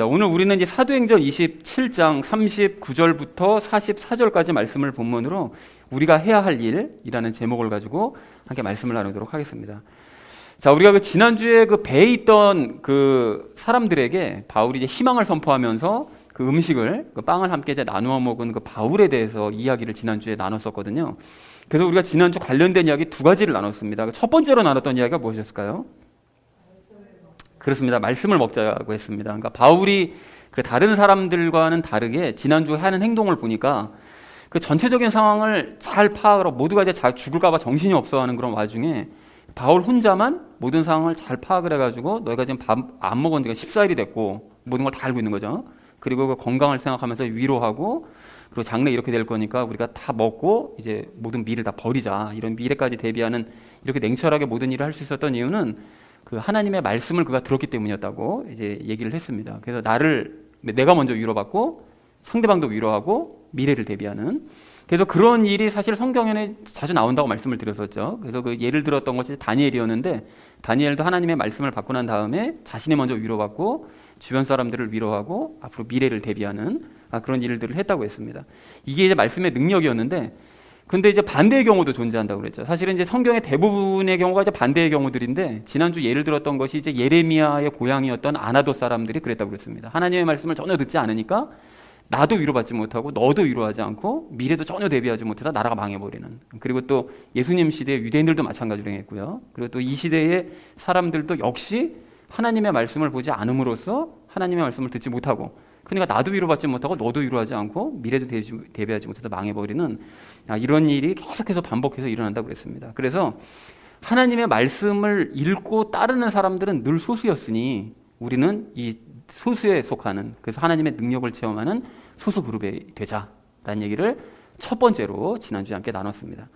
오늘 우리는 이제 사도행전 27장 39절부터 44절까지 말씀을 본문으로 우리가 해야 할 일이라는 제목을 가지고 함께 말씀을 나누도록 하겠습니다. 자, 우리가 그 지난주에 그 배에 있던 그 사람들에게 바울이 이제 희망을 선포하면서 그 음식을, 그 빵을 함께 이제 나누어 먹은 그 바울에 대해서 이야기를 지난주에 나눴었거든요. 그래서 우리가 지난주 관련된 이야기 두 가지를 나눴습니다. 첫 번째로 나눴던 이야기가 무엇이었을까요? 그렇습니다. 말씀을 먹자고 했습니다. 그러니까 바울이 그 다른 사람들과는 다르게 지난주에 하는 행동을 보니까 그 전체적인 상황을 잘 파악하고 모두가 이제 죽을까봐 정신이 없어하는 그런 와중에 바울 혼자만 모든 상황을 잘 파악을 해가지고 너희가 지금 밥 안 먹은 지가 14일이 됐고 모든 걸 다 알고 있는 거죠. 그리고 그 건강을 생각하면서 위로하고 그리고 장래 이렇게 될 거니까 우리가 다 먹고 이제 모든 미래를 다 버리자, 이런 미래까지 대비하는 이렇게 냉철하게 모든 일을 할 수 있었던 이유는 그 하나님의 말씀을 그가 들었기 때문이었다고 이제 얘기를 했습니다. 그래서 내가 먼저 위로받고 상대방도 위로하고 미래를 대비하는, 그래서 그런 일이 사실 성경에는 자주 나온다고 말씀을 드렸었죠. 그래서 그 예를 들었던 것이 다니엘이었는데, 다니엘도 하나님의 말씀을 받고 난 다음에 자신이 먼저 위로받고 주변 사람들을 위로하고 앞으로 미래를 대비하는 그런 일들을 했다고 했습니다. 이게 이제 말씀의 능력이었는데, 근데 이제 반대의 경우도 존재한다고 그랬죠. 사실은 이제 성경의 대부분의 경우가 이제 반대의 경우들인데, 지난주 예를 들었던 것이 이제 예레미야의 고향이었던 아나도 사람들이 그랬다고 그랬습니다. 하나님의 말씀을 전혀 듣지 않으니까 나도 위로받지 못하고 너도 위로하지 않고 미래도 전혀 대비하지 못해서 나라가 망해버리는. 그리고 또 예수님 시대의 유대인들도 마찬가지로 했고요. 그리고 또 이 시대의 사람들도 역시 하나님의 말씀을 보지 않음으로써 하나님의 말씀을 듣지 못하고, 그러니까 나도 위로받지 못하고 너도 위로하지 않고 미래도 대비하지 못해서 망해버리는 이런 일이 계속해서 반복해서 일어난다고 그랬습니다. 그래서 하나님의 말씀을 읽고 따르는 사람들은 늘 소수였으니 우리는 이 소수에 속하는, 그래서 하나님의 능력을 체험하는 소수 그룹이 되자라는 얘기를 첫 번째로 지난주에 함께 나눴습니다.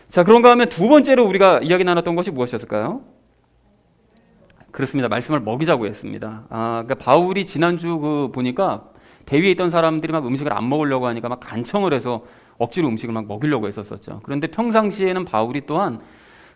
자, 그런가 하면 두 번째로 우리가 이야기 나눴던 것이 무엇이었을까요? 그렇습니다. 말씀을 먹이자고 했습니다. 그러니까 바울이 지난주 보니까 배 위에 있던 사람들이 막 음식을 안 먹으려고 하니까 막 간청을 해서 억지로 음식을 막 먹이려고 했었죠. 그런데 평상시에는 바울이 또한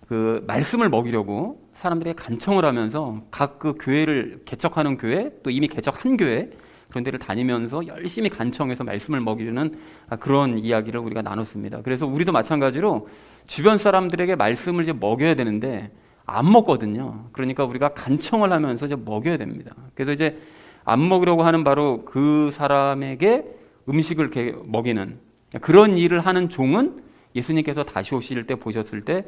그 말씀을 먹이려고 사람들에게 간청을 하면서 각 그 교회를 개척하는 교회, 또 이미 개척한 교회, 그런 데를 다니면서 열심히 간청해서 말씀을 먹이려는 그런 이야기를 우리가 나눴습니다. 그래서 우리도 마찬가지로 주변 사람들에게 말씀을 이제 먹여야 되는데 안 먹거든요. 그러니까 우리가 간청을 하면서 이제 먹여야 됩니다. 그래서 이제 안 먹으려고 하는 바로 그 사람에게 음식을 이렇게 먹이는 그런 일을 하는 종은 예수님께서 다시 오실 때 보셨을 때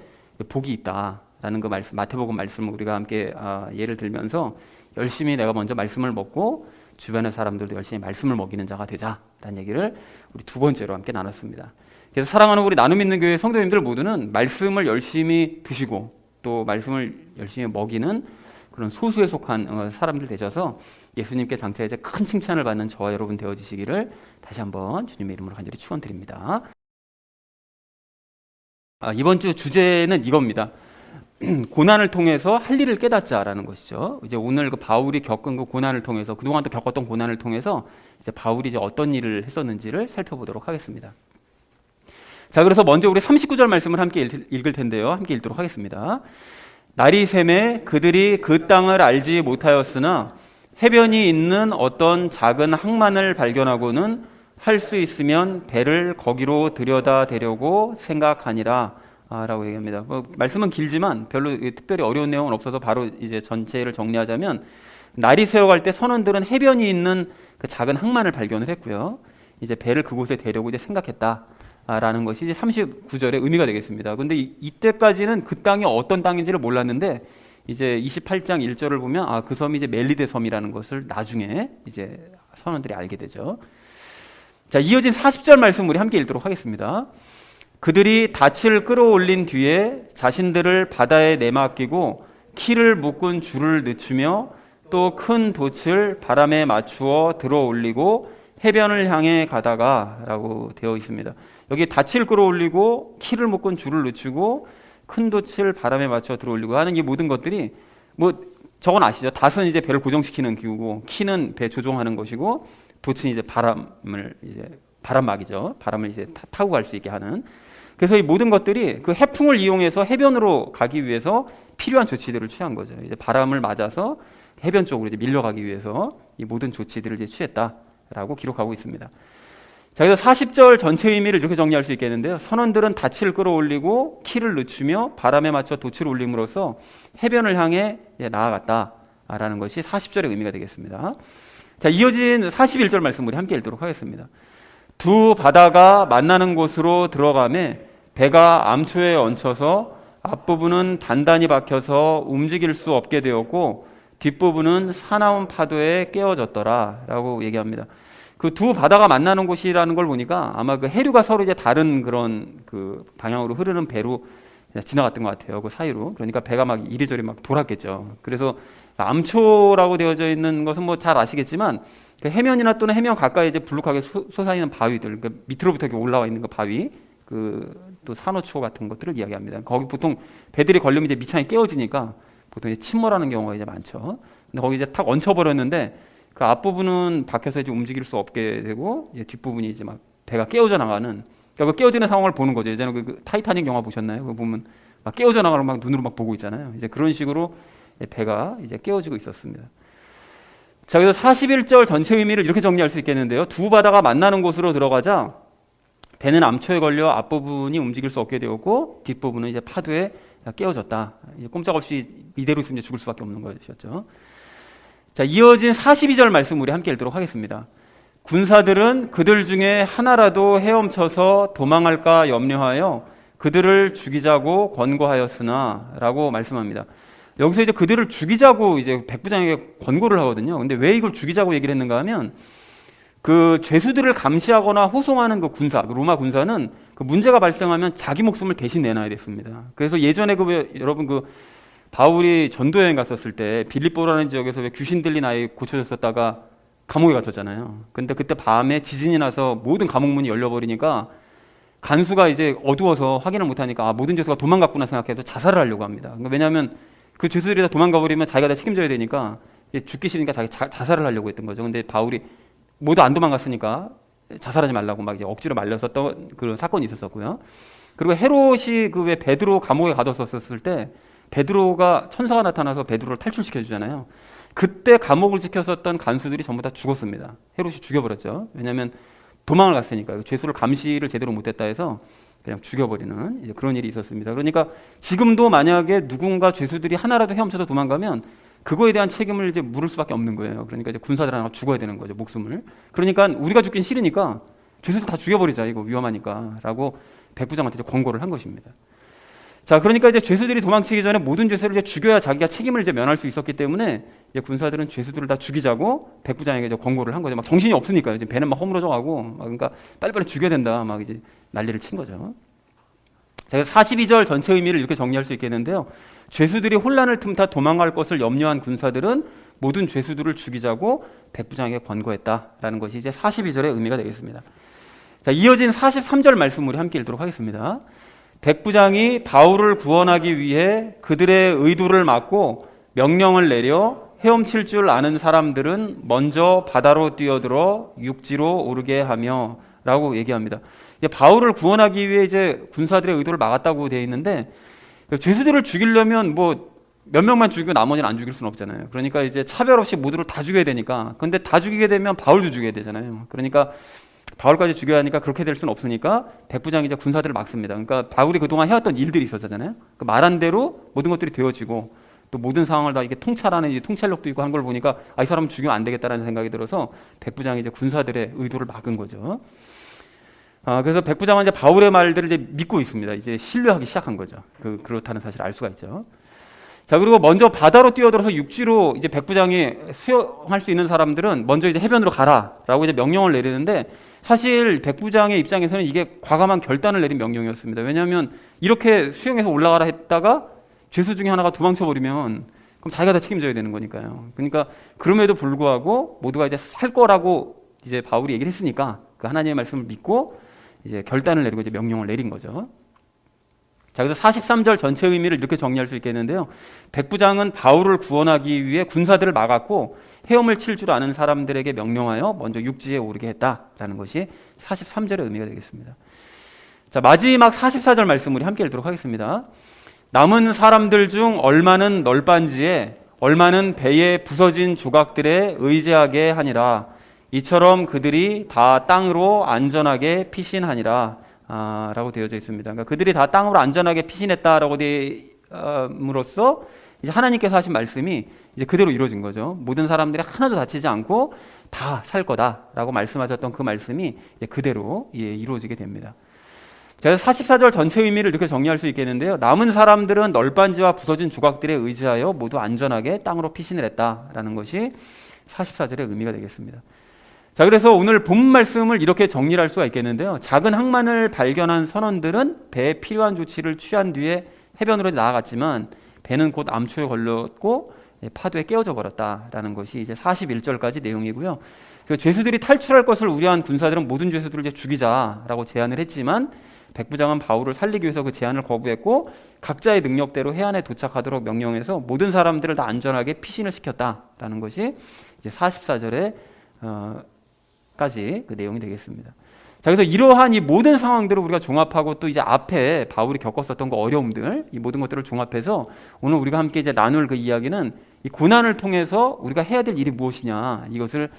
복이 있다라는 그 말씀, 마태복음 말씀을 우리가 함께 예를 들면서 열심히 내가 먼저 말씀을 먹고 주변의 사람들도 열심히 말씀을 먹이는 자가 되자라는 얘기를 우리 두 번째로 함께 나눴습니다. 그래서 사랑하는 우리 나눔 있는 교회 성도님들 모두는 말씀을 열심히 드시고 또 말씀을 열심히 먹이는 그런 소수에 속한 사람들 되셔서 예수님께 장차 이제 큰 칭찬을 받는 저와 여러분 되어지시기를 다시 한번 주님의 이름으로 간절히 축원드립니다. 이번 주 주제는 이겁니다. 고난을 통해서 할 일을 깨닫자라는 것이죠. 이제 오늘 그 바울이 겪은 그 고난을 통해서, 그동안 또 겪었던 고난을 통해서 이제 바울이 이제 어떤 일을 했었는지를 살펴보도록 하겠습니다. 자, 그래서 먼저 우리 39절 말씀을 함께 읽을 텐데요. 함께 읽도록 하겠습니다. 날이 새매 그들이 그 땅을 알지 못하였으나 해변이 있는 어떤 작은 항만을 발견하고는 할 수 있으면 배를 거기로 들여다 대려고 생각하니라 라고 얘기합니다. 말씀은 길지만 별로 특별히 어려운 내용은 없어서 바로 이제 전체를 정리하자면, 날이 새어갈 때 선원들은 해변이 있는 그 작은 항만을 발견을 했고요. 이제 배를 그곳에 대려고 이제 생각했다 라는 것이 이제 39절의 의미가 되겠습니다. 근데 이때까지는 그 땅이 어떤 땅인지를 몰랐는데 이제 28장 1절을 보면 그 섬이 이제 멜리데 섬이라는 것을 나중에 이제 선원들이 알게 되죠. 자, 이어진 40절 말씀 우리 함께 읽도록 하겠습니다. 그들이 닻을 끌어올린 뒤에 자신들을 바다에 내맡기고 키를 묶은 줄을 늦추며 또 큰 돛을 바람에 맞추어 들어 올리고 해변을 향해 가다가 라고 되어 있습니다. 여기 닻을 끌어올리고 키를 묶은 줄을 늦추고 큰 돛을 바람에 맞춰 들어 올리고 하는 이 모든 것들이 저건 아시죠? 닷은 이제 배를 고정시키는 기구고 키는 배 조종하는 것이고 돛은 이제 바람막이죠. 바람을 이제 타고 갈 수 있게 하는. 그래서 이 모든 것들이 그 해풍을 이용해서 해변으로 가기 위해서 필요한 조치들을 취한 거죠. 이제 바람을 맞아서 해변 쪽으로 이제 밀려가기 위해서 이 모든 조치들을 이제 취했다라고 기록하고 있습니다. 자, 그래서 40절 전체 의미를 이렇게 정리할 수 있겠는데요. 선원들은 닻을 끌어올리고 키를 늦추며 바람에 맞춰 돛을 올림으로써 해변을 향해 나아갔다라는 것이 40절의 의미가 되겠습니다. 자, 이어진 41절 말씀 우리 함께 읽도록 하겠습니다. 두 바다가 만나는 곳으로 들어가매 배가 암초에 얹혀서 앞부분은 단단히 박혀서 움직일 수 없게 되었고 뒷부분은 사나운 파도에 깨어졌더라 라고 얘기합니다. 그 두 바다가 만나는 곳이라는 걸 보니까 아마 그 해류가 서로 이제 다른 그런 그 방향으로 흐르는 배로 지나갔던 것 같아요. 그 사이로. 그러니까 배가 막 이리저리 막 돌았겠죠. 그래서 암초라고 되어져 있는 것은 뭐 잘 아시겠지만 그 해면이나 또는 해면 가까이 이제 불룩하게 솟아있는 바위들, 그러니까 밑으로부터 이렇게 올라와 있는 그 바위, 그 또 산호초 같은 것들을 이야기합니다. 거기 보통 배들이 걸리면 이제 밑창이 깨어지니까 보통 이제 침몰하는 경우가 이제 많죠. 근데 거기 이제 탁 얹혀버렸는데 그 앞부분은 박혀서 이제 움직일 수 없게 되고 이제 뒷부분이 이제 막 배가 깨어져 나가는, 그러니까 그 깨어지는 상황을 보는 거죠. 예전에 그 타이타닉 영화 보셨나요? 그 보면 막 깨어져 나가는 막 눈으로 막 보고 있잖아요. 이제 그런 식으로 배가 이제 깨어지고 있었습니다. 자, 그래서 41절 전체 의미를 이렇게 정리할 수 있겠는데요. 두 바다가 만나는 곳으로 들어가자 배는 암초에 걸려 앞부분이 움직일 수 없게 되었고 뒷부분은 이제 파도에 깨어졌다. 이제 꼼짝없이 이대로 있으면 죽을 수밖에 없는 것이었죠. 자, 이어진 42절 말씀 우리 함께 읽도록 하겠습니다. 군사들은 그들 중에 하나라도 헤엄쳐서 도망할까 염려하여 그들을 죽이자고 권고하였으나 라고 말씀합니다. 여기서 이제 그들을 죽이자고 이제 백부장에게 권고를 하거든요. 근데 왜 이걸 죽이자고 얘기를 했는가 하면 그 죄수들을 감시하거나 호송하는 그 군사, 그 로마 군사는 그 문제가 발생하면 자기 목숨을 대신 내놔야 됐습니다. 그래서 예전에 여러분 그 바울이 전도 여행 갔었을 때 빌립보라는 지역에서 왜 귀신 들린 아이 고쳐졌었다가 감옥에 갇혔잖아요. 근데 그때 밤에 지진이 나서 모든 감옥 문이 열려버리니까 간수가 이제 어두워서 확인을 못하니까 모든 죄수가 도망갔구나 생각해서 자살을 하려고 합니다. 그러니까 왜냐하면 그 죄수들이 다 도망가 버리면 자기가 다 책임져야 되니까 죽기 싫으니까 자기 자살을 하려고 했던 거죠. 근데 바울이 모두 안 도망갔으니까 자살하지 말라고 막 이제 억지로 말렸었던 그런 사건이 있었었고요. 그리고 헤롯이 그 왜 베드로 감옥에 가뒀었을 때 베드로가 천사가 나타나서 베드로를 탈출시켜 주잖아요. 그때 감옥을 지켰었던 간수들이 전부 다 죽었습니다. 헤롯이 죽여버렸죠. 왜냐하면 도망을 갔으니까 죄수를 감시를 제대로 못했다 해서 그냥 죽여버리는 이제 그런 일이 있었습니다. 그러니까 지금도 만약에 누군가 죄수들이 하나라도 헤엄쳐서 도망가면 그거에 대한 책임을 이제 물을 수밖에 없는 거예요. 그러니까 이제 군사들 하나 죽어야 되는 거죠, 목숨을. 그러니까 우리가 죽긴 싫으니까 죄수들 다 죽여버리자, 이거 위험하니까라고 백부장한테 이제 권고를 한 것입니다. 자, 그러니까 이제 죄수들이 도망치기 전에 모든 죄수를 이제 죽여야 자기가 책임을 이제 면할 수 있었기 때문에 이제 군사들은 죄수들을 다 죽이자고 백부장에게 이제 권고를 한 거죠. 막 정신이 없으니까요. 지금 배는 막 허물어져 가고, 막 그러니까 빨리빨리 죽여야 된다, 막 이제 난리를 친 거죠. 자, 42절 전체 의미를 이렇게 정리할 수 있겠는데요. 죄수들이 혼란을 틈타 도망갈 것을 염려한 군사들은 모든 죄수들을 죽이자고 백부장에게 권고했다라는 것이 이제 42절의 의미가 되겠습니다. 자, 이어진 43절 말씀 우리 함께 읽도록 하겠습니다. 백부장이 바울을 구원하기 위해 그들의 의도를 막고 명령을 내려 헤엄칠 줄 아는 사람들은 먼저 바다로 뛰어들어 육지로 오르게 하며 라고 얘기합니다. 바울을 구원하기 위해 이제 군사들의 의도를 막았다고 되어 있는데 죄수들을 죽이려면 뭐 몇 명만 죽이고 나머지는 안 죽일 수는 없잖아요. 그러니까 이제 차별 없이 모두를 다 죽여야 되니까. 근데 다 죽이게 되면 바울도 죽여야 되잖아요. 그러니까 바울까지 죽여야 하니까 그렇게 될 수는 없으니까 백부장이 이제 군사들을 막습니다. 그러니까 바울이 그동안 해왔던 일들이 있었잖아요. 그 말한 대로 모든 것들이 되어지고 또 모든 상황을 다 이게 통찰하는 이제 통찰력도 있고 한 걸 보니까 이 사람은 죽이면 안 되겠다라는 생각이 들어서 백부장이 이제 군사들의 의도를 막은 거죠. 그래서 백부장은 이제 바울의 말들을 이제 믿고 있습니다. 이제 신뢰하기 시작한 거죠. 그렇다는 사실을 알 수가 있죠. 자, 그리고 먼저 바다로 뛰어들어서 육지로 이제 백부장이 수영할 수 있는 사람들은 먼저 이제 해변으로 가라라고 이제 명령을 내리는데 사실 백부장의 입장에서는 이게 과감한 결단을 내린 명령이었습니다. 왜냐하면 이렇게 수영해서 올라가라 했다가 죄수 중에 하나가 도망쳐 버리면 그럼 자기가 다 책임져야 되는 거니까요. 그러니까 그럼에도 불구하고 모두가 이제 살 거라고 이제 바울이 얘기를 했으니까 그 하나님의 말씀을 믿고 이제 결단을 내리고 이제 명령을 내린 거죠. 자, 그래서 43절 전체 의미를 이렇게 정리할 수 있겠는데요. 백부장은 바울을 구원하기 위해 군사들을 막았고 헤엄을 칠 줄 아는 사람들에게 명령하여 먼저 육지에 오르게 했다라는 것이 43절의 의미가 되겠습니다. 자, 마지막 44절 말씀 우리 함께 읽도록 하겠습니다. 남은 사람들 중 얼마는 널빤지에 얼마는 배의 부서진 조각들에 의지하게 하니라. 이처럼 그들이 다 땅으로 안전하게 피신하니라. 라고 되어져 있습니다. 그러니까 그들이 다 땅으로 안전하게 피신했다라고 됨으로써 이제 하나님께서 하신 말씀이 이제 그대로 이루어진 거죠. 모든 사람들이 하나도 다치지 않고 다 살 거다라고 말씀하셨던 그 말씀이 이제 그대로 이루어지게 됩니다. 그래서 44절 전체 의미를 이렇게 정리할 수 있겠는데요. 남은 사람들은 널빤지와 부서진 조각들에 의지하여 모두 안전하게 땅으로 피신을 했다라는 것이 44절의 의미가 되겠습니다. 자, 그래서 오늘 본문 말씀을 이렇게 정리할 수가 있겠는데요. 작은 항만을 발견한 선원들은 배에 필요한 조치를 취한 뒤에 해변으로 나아갔지만 배는 곧 암초에 걸렸고 파도에 깨어져 버렸다라는 것이 이제 41절까지 내용이고요. 그 죄수들이 탈출할 것을 우려한 군사들은 모든 죄수들을 이제 죽이자라고 제안을 했지만 백부장은 바울을 살리기 위해서 그 제안을 거부했고 각자의 능력대로 해안에 도착하도록 명령해서 모든 사람들을 다 안전하게 피신을 시켰다라는 것이 이제 44절에 까지 그 내용이 되겠습니다. 자, 그래서 이러한 이 모든 상황들을 우리가 종합하고 또 이제 앞에 바울이 겪었었던 그 어려움들, 이 모든 것들을 종합해서 오늘 우리가 함께 이제 나눌 그 이야기는 이 고난을 통해서 우리가 해야 될 일이 무엇이냐, 이것을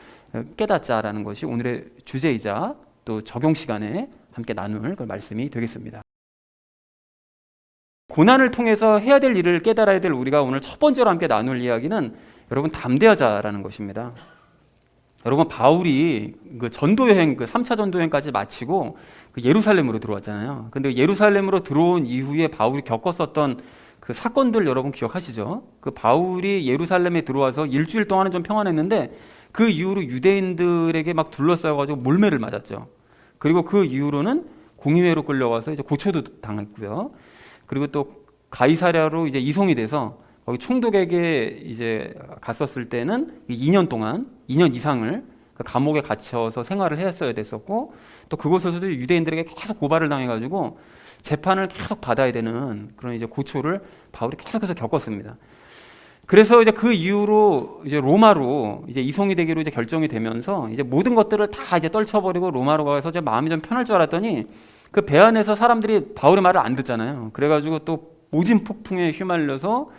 깨닫자라는 것이 오늘의 주제이자 또 적용 시간에 함께 나눌 그 말씀이 되겠습니다. 고난을 통해서 해야 될 일을 깨달아야 될 우리가 오늘 첫 번째로 함께 나눌 이야기는 여러분 담대하자라는 것입니다. 여러분 바울이 그 전도여행, 그 3차 전도여행까지 마치고 그 예루살렘으로 들어왔잖아요. 근데 예루살렘으로 들어온 이후에 바울이 겪었었던 그 사건들 여러분 기억하시죠? 그 바울이 예루살렘에 들어와서 일주일 동안은 좀 평안했는데 그 이후로 유대인들에게 막 둘러싸여가지고 몰매를 맞았죠. 그리고 그 이후로는 공의회로 끌려가서 이제 고초도 당했고요. 그리고 또 가이사랴로 이제 이송이 돼서 거기 총독에게 이제 갔었을 때는 2년 동안, 2년 이상을 감옥에 갇혀서 생활을 했어야 됐었고, 또 그곳에서도 유대인들에게 계속 고발을 당해가지고 재판을 계속 받아야 되는 그런 이제 고초를 바울이 계속해서 겪었습니다. 그래서 이제 그 이후로 이제 로마로 이제 이송이 되기로 이제 결정이 되면서 이제 모든 것들을 다 이제 떨쳐버리고 로마로 가서 이제 마음이 좀 편할 줄 알았더니 그 배 안에서 사람들이 바울의 말을 안 듣잖아요. 그래가지고 또 오진 폭풍에 휘말려서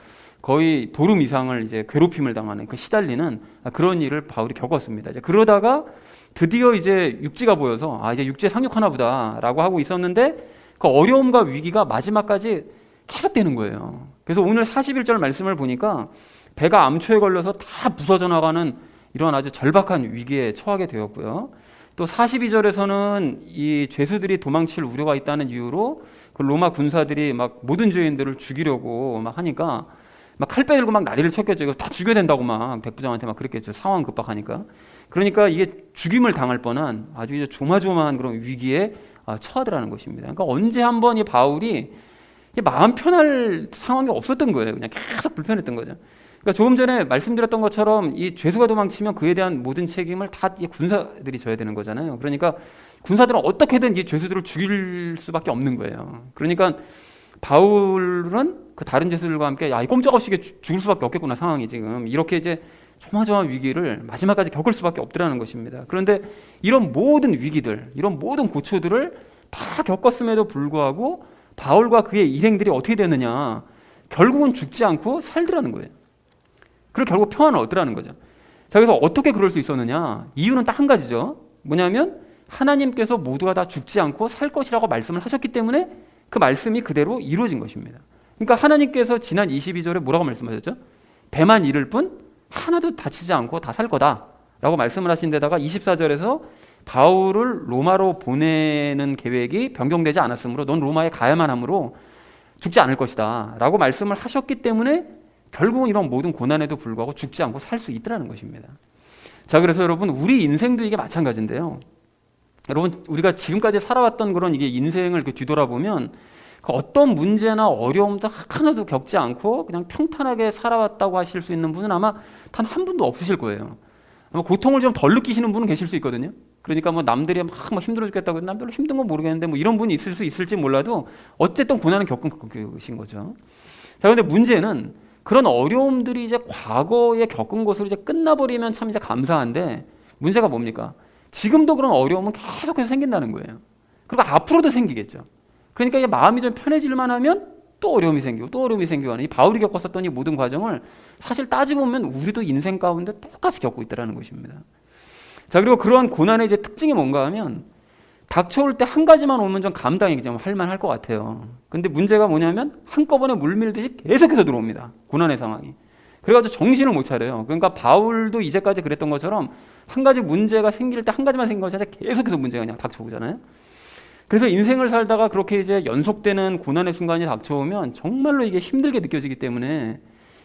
거의 보름 이상을 이제 괴롭힘을 당하는 그 시달리는 그런 일을 바울이 겪었습니다. 이제 그러다가 드디어 이제 육지가 보여서 이제 육지에 상륙하나 보다라고 하고 있었는데 그 어려움과 위기가 마지막까지 계속되는 거예요. 그래서 오늘 41절 말씀을 보니까 배가 암초에 걸려서 다 부서져 나가는 이런 아주 절박한 위기에 처하게 되었고요. 또 42절에서는 이 죄수들이 도망칠 우려가 있다는 이유로 그 로마 군사들이 막 모든 죄인들을 죽이려고 막 하니까 막 칼 빼들고 막 난리를 쳤겠죠. 이거 다 죽여야 된다고 막 백부장한테 막 그랬겠죠. 상황 급박하니까. 그러니까 이게 죽임을 당할 뻔한 아주 이제 조마조마한 그런 위기에 처하더라는 것입니다. 그러니까 언제 한번 이 바울이 마음 편할 상황이 없었던 거예요. 그냥 계속 불편했던 거죠. 그러니까 조금 전에 말씀드렸던 것처럼 이 죄수가 도망치면 그에 대한 모든 책임을 다 이 군사들이 져야 되는 거잖아요. 그러니까 군사들은 어떻게든 이 죄수들을 죽일 수밖에 없는 거예요. 그러니까 바울은 그 다른 죄수들과 함께 이 꼼짝없이 죽을 수밖에 없겠구나 상황이 지금 이렇게 이제 조마조마한 위기를 마지막까지 겪을 수밖에 없더라는 것입니다. 그런데 이런 모든 위기들, 이런 모든 고초들을 다 겪었음에도 불구하고 바울과 그의 일행들이 어떻게 되느냐, 결국은 죽지 않고 살더라는 거예요. 그리고 결국 평안을 얻더라는 거죠. 자, 그래서 어떻게 그럴 수 있었느냐? 이유는 딱 한 가지죠. 뭐냐면 하나님께서 모두가 다 죽지 않고 살 것이라고 말씀을 하셨기 때문에 그 말씀이 그대로 이루어진 것입니다. 그러니까 하나님께서 지난 22절에 뭐라고 말씀하셨죠? 배만 이를 뿐 하나도 다치지 않고 다 살 거다 라고 말씀을 하신 데다가 24절에서 바울을 로마로 보내는 계획이 변경되지 않았으므로 넌 로마에 가야만 하므로 죽지 않을 것이다 라고 말씀을 하셨기 때문에 결국은 이런 모든 고난에도 불구하고 죽지 않고 살 수 있더라는 것입니다. 자, 그래서 여러분 우리 인생도 이게 마찬가지인데요. 여러분 우리가 지금까지 살아왔던 그런 이게 인생을 뒤돌아보면 그 어떤 문제나 어려움도 하나도 겪지 않고 그냥 평탄하게 살아왔다고 하실 수 있는 분은 아마 단 한 분도 없으실 거예요. 아마 고통을 좀 덜 느끼시는 분은 계실 수 있거든요. 그러니까 뭐 남들이 막 힘들어 죽겠다고 난 별로 힘든 건 모르겠는데 뭐 이런 분이 있을 수 있을지 몰라도 어쨌든 고난을 겪은 것인 거죠. 자, 근데 문제는 그런 어려움들이 이제 과거에 겪은 것으로 이제 끝나버리면 참 이제 감사한데 문제가 뭡니까? 지금도 그런 어려움은 계속해서 생긴다는 거예요. 그리고 앞으로도 생기겠죠. 그러니까 이게 마음이 좀 편해질만 하면 또 어려움이 생기고 또 어려움이 생기고 하는 이 바울이 겪었었던 이 모든 과정을 사실 따지고 보면 우리도 인생 가운데 똑같이 겪고 있다는 것입니다. 자, 그리고 그러한 고난의 이제 특징이 뭔가 하면 닥쳐올 때 한 가지만 오면 좀 감당이 좀 할만할 것 같아요. 근데 문제가 뭐냐면 한꺼번에 물밀듯이 계속해서 들어옵니다. 고난의 상황이. 그래가지고 정신을 못 차려요. 그러니까 바울도 이제까지 그랬던 것처럼 한 가지 문제가 생길 때 한 가지만 생긴 것이 아니라 계속해서 문제가 그냥 닥쳐오잖아요. 그래서 인생을 살다가 그렇게 이제 연속되는 고난의 순간이 닥쳐오면 정말로 이게 힘들게 느껴지기 때문에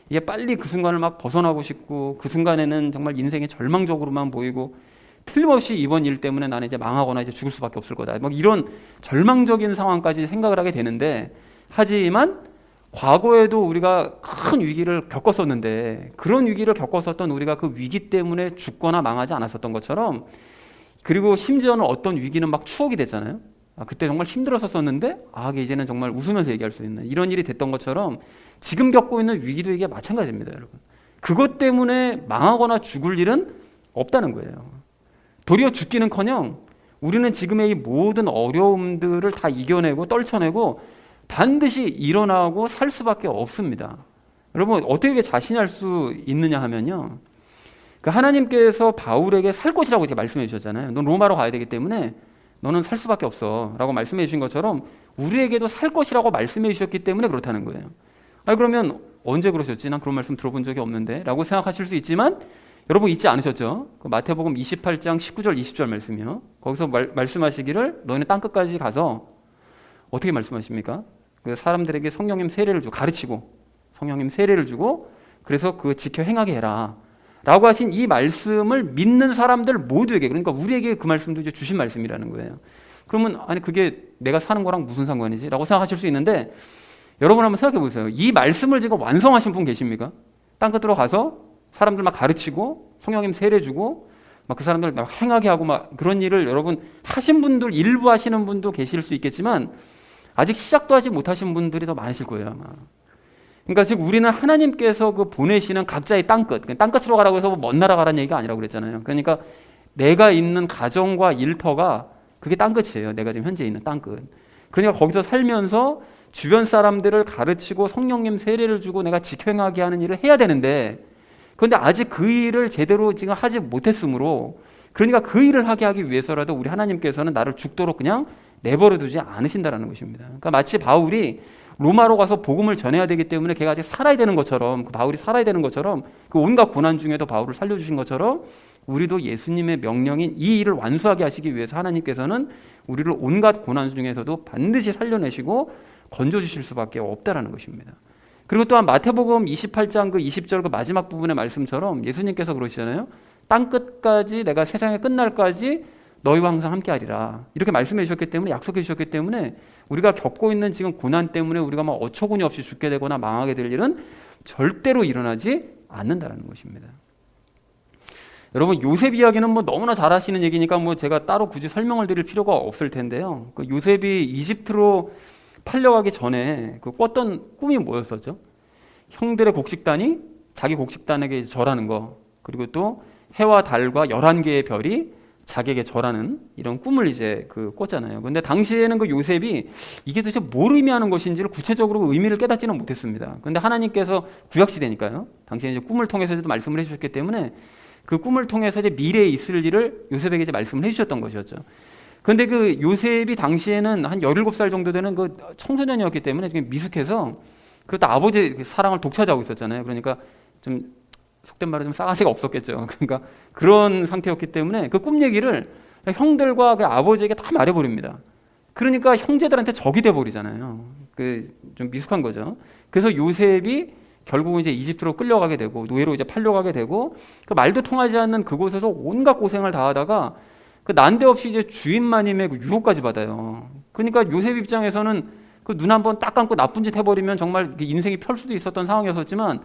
이게 빨리 그 순간을 막 벗어나고 싶고 그 순간에는 정말 인생이 절망적으로만 보이고 틀림없이 이번 일 때문에 나는 이제 망하거나 이제 죽을 수밖에 없을 거다. 막 이런 절망적인 상황까지 생각을 하게 되는데 하지만 과거에도 우리가 큰 위기를 겪었었는데 그런 위기를 겪었었던 우리가 그 위기 때문에 죽거나 망하지 않았었던 것처럼 그리고 심지어는 어떤 위기는 막 추억이 됐잖아요. 그때 정말 힘들었었는데 이제는 정말 웃으면서 얘기할 수 있는 이런 일이 됐던 것처럼 지금 겪고 있는 위기도 이게 마찬가지입니다, 여러분. 그것 때문에 망하거나 죽을 일은 없다는 거예요. 도리어 죽기는커녕 우리는 지금의 이 모든 어려움들을 다 이겨내고 떨쳐내고 반드시 일어나고 살 수밖에 없습니다. 여러분 어떻게 자신할 수 있느냐 하면요, 그 하나님께서 바울에게 살 것이라고 이제 말씀해 주셨잖아요. 넌 로마로 가야 되기 때문에 너는 살 수밖에 없어 라고 말씀해 주신 것처럼 우리에게도 살 것이라고 말씀해 주셨기 때문에 그렇다는 거예요. 그러면 언제 그러셨지? 난 그런 말씀 들어본 적이 없는데 라고 생각하실 수 있지만 여러분 잊지 않으셨죠? 그 마태복음 28장 19절 20절 말씀이요. 거기서 말씀하시기를 너희는 땅끝까지 가서 어떻게 말씀하십니까? 그 사람들에게 성령님 세례를 주고 가르치고 성령님 세례를 주고 그래서 그 지켜 행하게 해라 라고 하신 이 말씀을 믿는 사람들 모두에게, 그러니까 우리에게 그 말씀도 이제 주신 말씀이라는 거예요. 그러면 아니 그게 내가 사는 거랑 무슨 상관이지? 라고 생각하실 수 있는데 여러분 한번 생각해 보세요. 이 말씀을 지금 완성하신 분 계십니까? 땅끝으로 가서 사람들 막 가르치고 성령님 세례 주고 막 그 사람들 막 행하게 하고 막 그런 일을 여러분 하신 분들, 일부 하시는 분도 계실 수 있겠지만 아직 시작도 하지 못하신 분들이 더 많으실 거예요, 아마. 그러니까 지금 우리는 하나님께서 그 보내시는 각자의 땅끝, 땅끝으로 가라고 해서 먼 나라 가라는 얘기가 아니라고 그랬잖아요. 그러니까 내가 있는 가정과 일터가 그게 땅끝이에요. 내가 지금 현재 있는 땅끝. 그러니까 거기서 살면서 주변 사람들을 가르치고 성령님 세례를 주고 내가 직행하게 하는 일을 해야 되는데 그런데 아직 그 일을 제대로 지금 하지 못했으므로 그러니까 그 일을 하기 위해서라도 우리 하나님께서는 나를 죽도록 그냥 내버려 두지 않으신다라는 것입니다. 그러니까 마치 바울이 로마로 가서 복음을 전해야 되기 때문에 걔가 아직 살아야 되는 것처럼, 그 바울이 살아야 되는 것처럼, 그 온갖 고난 중에도 바울을 살려주신 것처럼 우리도 예수님의 명령인 이 일을 완수하게 하시기 위해서 하나님께서는 우리를 온갖 고난 중에서도 반드시 살려내시고 건져주실 수밖에 없다라는 것입니다. 그리고 또한 마태복음 28장 그 20절 그 마지막 부분의 말씀처럼 예수님께서 그러시잖아요. 땅끝까지 내가 세상의 끝날까지 너희와 항상 함께하리라 이렇게 말씀해 주셨기 때문에, 약속해 주셨기 때문에 우리가 겪고 있는 지금 고난 때문에 우리가 막 어처구니 없이 죽게 되거나 망하게 될 일은 절대로 일어나지 않는다는 것입니다. 여러분 요셉 이야기는 뭐 너무나 잘 아시는 얘기니까 뭐 제가 따로 굳이 설명을 드릴 필요가 없을 텐데요. 그 요셉이 이집트로 팔려가기 전에 그 꿨던 꿈이 뭐였었죠? 형들의 곡식단이 자기 곡식단에게 절하는 거, 그리고 또 해와 달과 11개의 별이 자기에게 절하는 이런 꿈을 이제 그 꿨잖아요. 근데 당시에는 그 요셉이 이게 도대체 뭘 의미하는 것인지를 구체적으로 의미를 깨닫지는 못했습니다. 근데 하나님께서 구약시대니까요. 당시에 이제 꿈을 통해서도 말씀을 해주셨기 때문에 그 꿈을 통해서 이제 미래에 있을 일을 요셉에게 이제 말씀을 해주셨던 것이었죠. 근데 그 요셉이 당시에는 한 17살 정도 되는 그 청소년이었기 때문에 좀 미숙해서 그것도 아버지의 사랑을 독차지하고 있었잖아요. 그러니까 좀 속된 말로 좀 싸가지가 없었겠죠. 그러니까 그런 상태였기 때문에 그 꿈 얘기를 형들과 그 아버지에게 다 말해버립니다. 그러니까 형제들한테 적이 돼버리잖아요. 그 좀 미숙한 거죠. 그래서 요셉이 결국은 이제 이집트로 끌려가게 되고 노예로 이제 팔려가게 되고 그 말도 통하지 않는 그곳에서 온갖 고생을 다 하다가 그 난데없이 이제 주인마님의 그 유혹까지 받아요. 그러니까 요셉 입장에서는 그 눈 한번 딱 감고 나쁜 짓 해버리면 정말 인생이 펼 수도 있었던 상황이었지만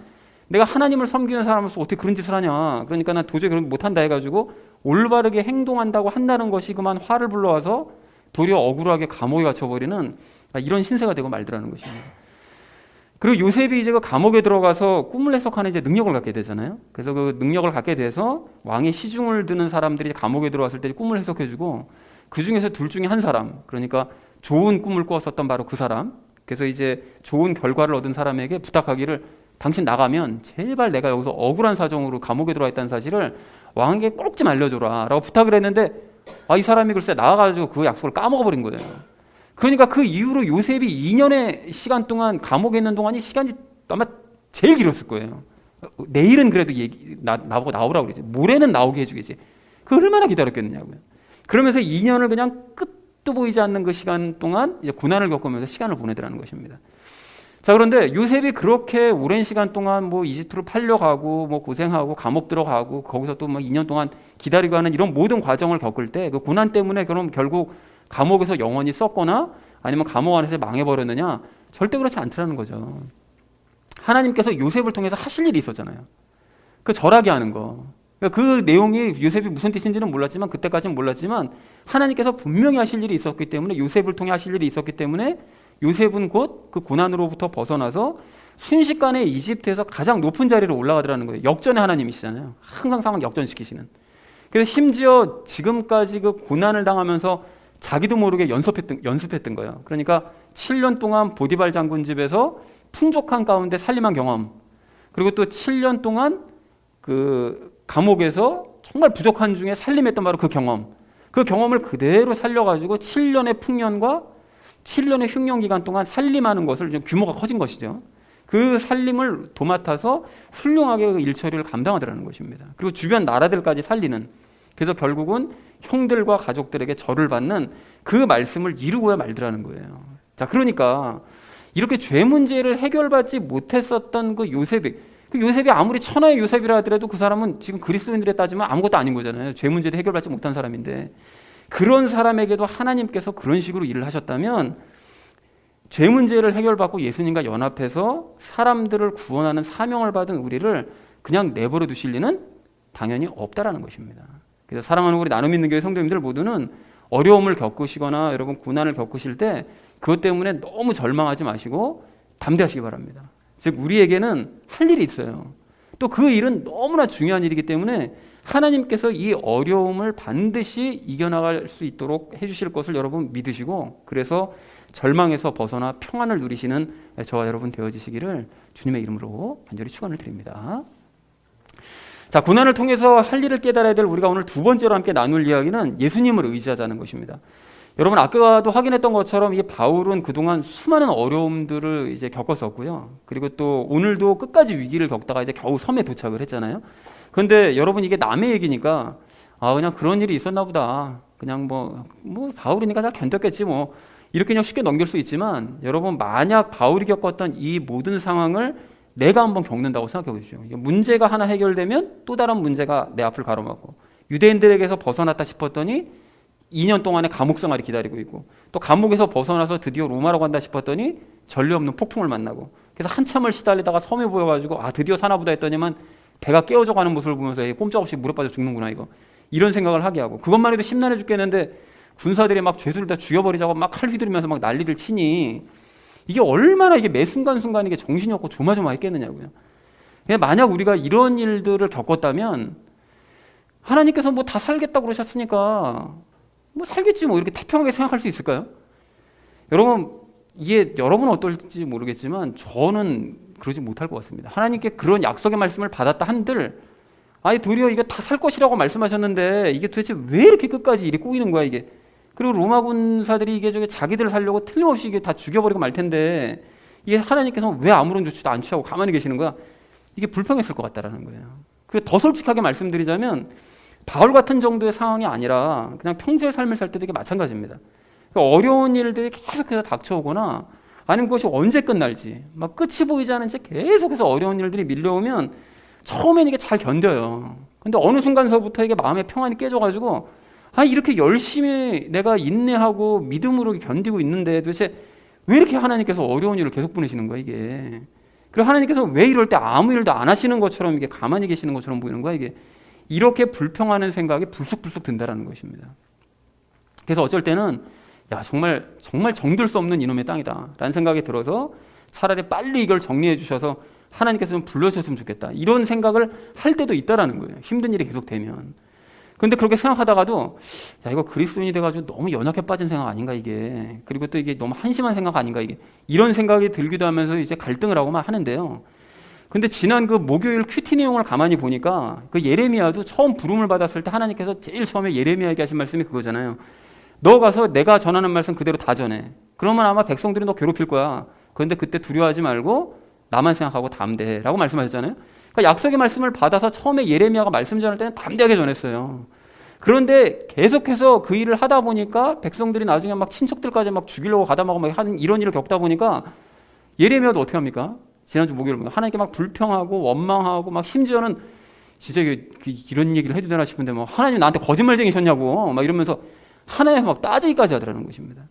내가 하나님을 섬기는 사람으로서 어떻게 그런 짓을 하냐. 그러니까 난 도저히 그런 못한다 해가지고 올바르게 행동한다고 한다는 것이 그만 화를 불러와서 도리어 억울하게 감옥에 갇혀버리는 이런 신세가 되고 말더라는 것입니다. 그리고 요셉이 이제 그 감옥에 들어가서 꿈을 해석하는 이제 능력을 갖게 되잖아요. 그래서 그 능력을 갖게 돼서 왕의 시중을 드는 사람들이 감옥에 들어왔을 때 꿈을 해석해주고 그 중에서 둘 중에 한 사람, 그러니까 좋은 꿈을 꾸었었던 바로 그 사람, 그래서 이제 좋은 결과를 얻은 사람에게 부탁하기를 당신 나가면 제발 내가 여기서 억울한 사정으로 감옥에 들어와 있다는 사실을 왕에게 꼭 좀 알려줘라 라고 부탁을 했는데 이 사람이 글쎄 나가가지고 그 약속을 까먹어버린 거예요. 그러니까 그 이후로 요셉이 2년의 시간 동안 감옥에 있는 동안이 시간이 아마 제일 길었을 거예요. 내일은 그래도 나보고 나오라고 그러지, 모레는 나오게 해주겠지. 그 얼마나 기다렸겠느냐고요. 그러면서 2년을 그냥 끝도 보이지 않는 그 시간 동안 이제 고난을 겪으면서 시간을 보내더라는 것입니다. 자, 그런데 요셉이 그렇게 오랜 시간 동안 뭐 이집트로 팔려가고 뭐 고생하고 감옥 들어가고 거기서 또 뭐 2년 동안 기다리고 하는 이런 모든 과정을 겪을 때 그 고난 때문에 그럼 결국 감옥에서 영원히 썩거나 아니면 감옥 안에서 망해버렸느냐? 절대 그렇지 않더라는 거죠. 하나님께서 요셉을 통해서 하실 일이 있었잖아요. 그 절하게 하는 거. 그 내용이 요셉이 무슨 뜻인지는 몰랐지만, 그때까지는 몰랐지만 하나님께서 분명히 하실 일이 있었기 때문에, 요셉을 통해 하실 일이 있었기 때문에 요셉은 곧 그 고난으로부터 벗어나서 순식간에 이집트에서 가장 높은 자리로 올라가더라는 거예요. 역전의 하나님이시잖아요. 항상 상황 역전시키시는. 그래서 심지어 지금까지 그 고난을 당하면서 자기도 모르게 연습했던 거예요. 그러니까 7년 동안 보디발 장군 집에서 풍족한 가운데 살림한 경험, 그리고 또 7년 동안 그 감옥에서 정말 부족한 중에 살림했던 바로 그 경험을 그대로 살려가지고 7년의 풍년과 7년의 흉년 기간 동안 살림하는 것을 좀 규모가 커진 것이죠. 그 살림을 도맡아서 훌륭하게 그 일처리를 감당하더라는 것입니다. 그리고 주변 나라들까지 살리는, 그래서 결국은 형들과 가족들에게 절을 받는 그 말씀을 이루고야 말더라는 거예요. 자, 그러니까 이렇게 죄 문제를 해결받지 못했었던 그 요셉이 아무리 천하의 요셉이라 하더라도 그 사람은 지금 그리스도인들에 따지면 아무것도 아닌 거잖아요. 죄 문제도 해결받지 못한 사람인데, 그런 사람에게도 하나님께서 그런 식으로 일을 하셨다면 죄 문제를 해결받고 예수님과 연합해서 사람들을 구원하는 사명을 받은 우리를 그냥 내버려 두실 리는 당연히 없다라는 것입니다. 그래서 사랑하는 우리 나눔 있는 교회 성도님들 모두는 어려움을 겪으시거나 여러분 고난을 겪으실 때 그것 때문에 너무 절망하지 마시고 담대하시기 바랍니다. 즉 우리에게는 할 일이 있어요. 또 그 일은 너무나 중요한 일이기 때문에 하나님께서 이 어려움을 반드시 이겨나갈 수 있도록 해주실 것을 여러분 믿으시고, 그래서 절망에서 벗어나 평안을 누리시는 저와 여러분 되어지시기를 주님의 이름으로 간절히 축원을 드립니다. 자, 고난을 통해서 할 일을 깨달아야 될 우리가 오늘 두 번째로 함께 나눌 이야기는 예수님을 의지하자는 것입니다. 여러분 아까도 확인했던 것처럼 이 바울은 그동안 수많은 어려움들을 이제 겪었었고요. 그리고 또 오늘도 끝까지 위기를 겪다가 이제 겨우 섬에 도착을 했잖아요. 그런데 여러분 이게 남의 얘기니까 그냥 그런 일이 있었나 보다. 그냥 뭐 바울이니까 잘 견뎠겠지 뭐. 이렇게 그냥 쉽게 넘길 수 있지만 여러분 만약 바울이 겪었던 이 모든 상황을 내가 한번 겪는다고 생각해 보십시오. 문제가 하나 해결되면 또 다른 문제가 내 앞을 가로막고, 유대인들에게서 벗어났다 싶었더니 2년 동안의 감옥 생활이 기다리고 있고, 또 감옥에서 벗어나서 드디어 로마로 간다 싶었더니 전례 없는 폭풍을 만나고, 그래서 한참을 시달리다가 섬에 보여가지고 드디어 사나보다 했더니만 배가 깨어져 가는 모습을 보면서 꼼짝없이 물에 빠져 죽는구나 이런 생각을 하게 하고, 그것만 해도 심란해 죽겠는데 군사들이 막 죄수를 다 죽여버리자고 막 칼 휘두르면서 막 난리를 치니 이게 얼마나 이게 매 순간순간 이게 정신이 없고 조마조마했겠느냐고요. 만약 우리가 이런 일들을 겪었다면 하나님께서 뭐 다 살겠다고 그러셨으니까 뭐 살겠지 뭐 이렇게 태평하게 생각할 수 있을까요? 여러분 이게 여러분은 어떨지 모르겠지만 저는 그러지 못할 것 같습니다. 하나님께 그런 약속의 말씀을 받았다 한들 도리어 이게 다 살 것이라고 말씀하셨는데 이게 도대체 왜 이렇게 끝까지 일이 꼬이는 거야 이게. 그리고 로마 군사들이 이게 자기들을 살려고 틀림없이 이게 다 죽여버리고 말 텐데 이게 하나님께서 왜 아무런 조치도 안 취하고 가만히 계시는 거야? 이게 불평했을 것 같다라는 거예요. 그리고 더 솔직하게 말씀드리자면 바울 같은 정도의 상황이 아니라 그냥 평소의 삶을 살 때도 이게 마찬가지입니다. 그러니까 어려운 일들이 계속해서 닥쳐오거나 아니면 그것이 언제 끝날지 막 끝이 보이지 않은 채 계속해서 어려운 일들이 밀려오면 처음엔 이게 잘 견뎌요. 근데 어느 순간서부터 이게 마음의 평안이 깨져가지고 이렇게 열심히 내가 인내하고 믿음으로 견디고 있는데 도대체 왜 이렇게 하나님께서 어려운 일을 계속 보내시는 거야 이게. 그리고 하나님께서 왜 이럴 때 아무 일도 안 하시는 것처럼 이게 가만히 계시는 것처럼 보이는 거야 이게. 이렇게 불평하는 생각이 불쑥불쑥 든다라는 것입니다. 그래서 어쩔 때는 정말 정들 수 없는 이놈의 땅이다 라는 생각이 들어서 차라리 빨리 이걸 정리해 주셔서 하나님께서 좀 불러주셨으면 좋겠다 이런 생각을 할 때도 있다라는 거예요. 힘든 일이 계속 되면. 근데 그렇게 생각하다가도 야, 이거 그리스도인이 돼가지고 너무 연약해 빠진 생각 아닌가 이게. 그리고 또 이게 너무 한심한 생각 아닌가 이게. 이런 생각이 들기도 하면서 이제 갈등을 하고만 하는데요. 근데 지난 그 목요일 큐티 내용을 가만히 보니까 그 예레미야도 처음 부름을 받았을 때 하나님께서 제일 처음에 예레미야에게 하신 말씀이 그거잖아요. 너 가서 내가 전하는 말씀 그대로 다 전해. 그러면 아마 백성들이 너 괴롭힐 거야. 그런데 그때 두려워하지 말고 나만 생각하고 담대해 라고 말씀하셨잖아요. 그러니까 약속의 말씀을 받아서 처음에 예레미야가 말씀 전할 때는 담대하게 전했어요. 그런데 계속해서 그 일을 하다 보니까 백성들이 나중에 막 친척들까지 막 죽이려고 가담하고 막 하는 이런 일을 겪다 보니까 예레미야도 어떻게 합니까? 지난주 목요일 보면 하나님께 막 불평하고 원망하고 막 심지어는 진짜 이런 얘기를 해도 되나 싶은데 뭐 하나님 나한테 거짓말쟁이셨냐고 막 이러면서 하나님에서 막 따지기까지 하더라는 것입니다.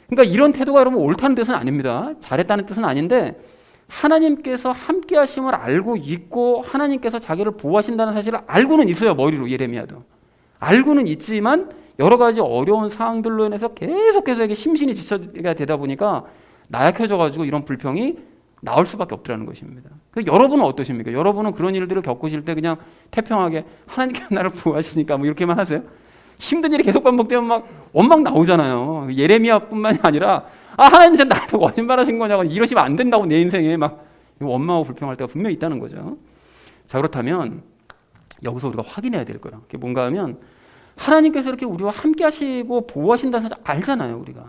그러니까 이런 태도가 여러분 옳다는 뜻은 아닙니다. 잘했다는 뜻은 아닌데 하나님께서 함께 하심을 알고 있고 하나님께서 자기를 보호하신다는 사실을 알고는 있어요. 머리로 예레미야도. 알고는 있지만 여러 가지 어려운 상황들로 인해서 계속해서 이게 심신이 지쳐가 되다 보니까 나약해져가지고 이런 불평이 나올 수밖에 없더라는 것입니다. 여러분은 어떠십니까? 여러분은 그런 일들을 겪으실 때 그냥 태평하게 하나님께서 나를 보호하시니까 뭐 이렇게만 하세요? 힘든 일이 계속 반복되면 막 원망 나오잖아요. 예레미야뿐만이 아니라 하나님 진짜 나한테 거짓말하신 거냐고 이러시면 안 된다고 내 인생에 막 원망하고 불평할 때가 분명히 있다는 거죠. 자, 그렇다면 여기서 우리가 확인해야 될 거예요. 그게 뭔가 하면 하나님께서 이렇게 우리와 함께 하시고 보호하신다는 사실 알잖아요, 우리가.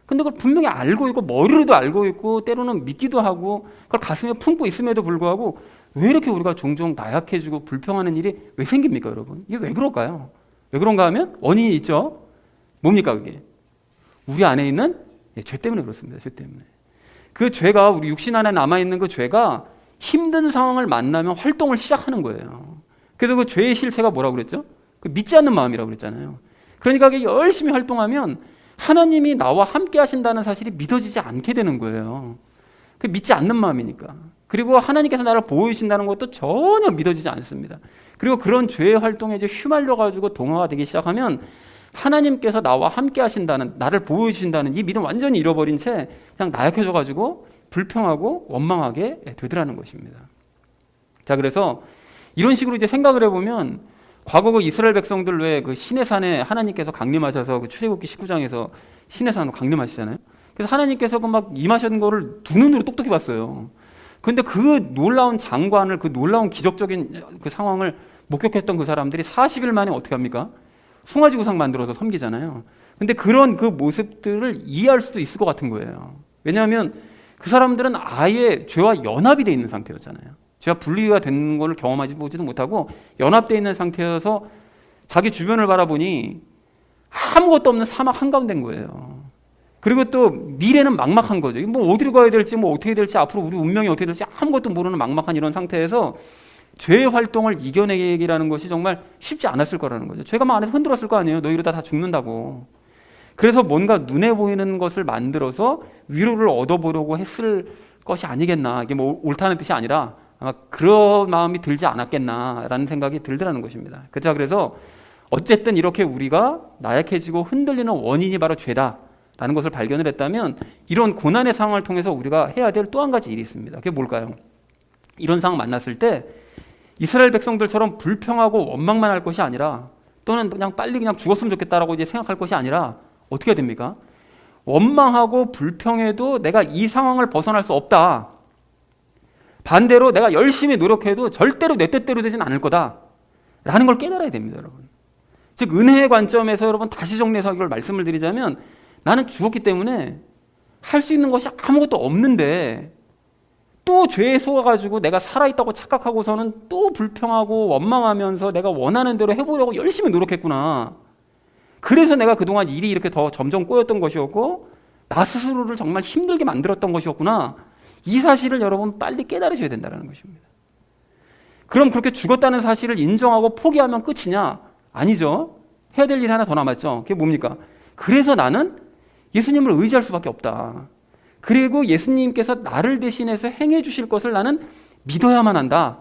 근데 그걸 분명히 알고 있고 머리로도 알고 있고 때로는 믿기도 하고 그걸 가슴에 품고 있음에도 불구하고 왜 이렇게 우리가 종종 나약해지고 불평하는 일이 왜 생깁니까, 여러분? 이게 왜 그럴까요? 왜 그런가 하면 원인이 있죠. 뭡니까 그게? 우리 안에 있는 죄 때문에 그렇습니다. 죄 때문에. 그 죄가 우리 육신 안에 남아있는 그 죄가 힘든 상황을 만나면 활동을 시작하는 거예요. 그래서 그 죄의 실체가 뭐라고 그랬죠? 그 믿지 않는 마음이라고 그랬잖아요. 그러니까 그게 열심히 활동하면 하나님이 나와 함께 하신다는 사실이 믿어지지 않게 되는 거예요. 그 믿지 않는 마음이니까. 그리고 하나님께서 나를 보호해 주신다는 것도 전혀 믿어지지 않습니다. 그리고 그런 죄의 활동에 이제 휘말려가지고 동화가 되기 시작하면 하나님께서 나와 함께 하신다는, 나를 보호해 주신다는 이 믿음 완전히 잃어버린 채 그냥 나약해져가지고 불평하고 원망하게 되더라는 것입니다. 자, 그래서 이런 식으로 이제 생각을 해보면 과거 그 이스라엘 백성들 외에 그 시내산에 하나님께서 강림하셔서 그 출애굽기 19장에서 시내산으로 강림하시잖아요. 그래서 하나님께서 그 막 임하신 거를 두 눈으로 똑똑히 봤어요. 근데 그 놀라운 장관을, 그 놀라운 기적적인 그 상황을 목격했던 그 사람들이 40일 만에 어떻게 합니까? 송아지 우상 만들어서 섬기잖아요. 근데 그런 그 모습들을 이해할 수도 있을 것 같은 거예요. 왜냐하면 그 사람들은 아예 죄와 연합이 돼 있는 상태였잖아요. 죄와 분리가 된 걸 경험하지 보지도 못하고 연합되어 있는 상태여서 자기 주변을 바라보니 아무것도 없는 사막 한가운데인 거예요. 그리고 또 미래는 막막한 거죠. 뭐 어디로 가야 될지, 뭐 어떻게 될지, 앞으로 우리 운명이 어떻게 될지 아무것도 모르는 막막한 이런 상태에서 죄의 활동을 이겨내기라는 것이 정말 쉽지 않았을 거라는 거죠. 죄가 막 안에서 흔들었을 거 아니에요. 너 이러다 다 죽는다고. 그래서 뭔가 눈에 보이는 것을 만들어서 위로를 얻어보려고 했을 것이 아니겠나. 이게 뭐 옳다는 뜻이 아니라 아마 그런 마음이 들지 않았겠나라는 생각이 들더라는 것입니다. 그래서 어쨌든 이렇게 우리가 나약해지고 흔들리는 원인이 바로 죄다라는 것을 발견을 했다면 이런 고난의 상황을 통해서 우리가 해야 될 또 한 가지 일이 있습니다. 그게 뭘까요? 이런 상황 만났을 때 이스라엘 백성들처럼 불평하고 원망만 할 것이 아니라 또는 그냥 빨리 그냥 죽었으면 좋겠다라고 이제 생각할 것이 아니라 어떻게 해야 됩니까? 원망하고 불평해도 내가 이 상황을 벗어날 수 없다. 반대로 내가 열심히 노력해도 절대로 내 뜻대로 되진 않을 거다. 라는 걸 깨달아야 됩니다, 여러분. 즉 은혜의 관점에서 여러분 다시 정리해서 이걸 말씀을 드리자면 나는 죽었기 때문에 할 수 있는 것이 아무것도 없는데 또 죄에 속아가지고 내가 살아있다고 착각하고서는 또 불평하고 원망하면서 내가 원하는 대로 해보려고 열심히 노력했구나. 그래서 내가 그동안 일이 이렇게 더 점점 꼬였던 것이었고 나 스스로를 정말 힘들게 만들었던 것이었구나. 이 사실을 여러분 빨리 깨달으셔야 된다는 것입니다. 그럼 그렇게 죽었다는 사실을 인정하고 포기하면 끝이냐? 아니죠. 해야 될 일이 하나 더 남았죠. 그게 뭡니까? 그래서 나는 예수님을 의지할 수밖에 없다. 그리고 예수님께서 나를 대신해서 행해 주실 것을 나는 믿어야만 한다.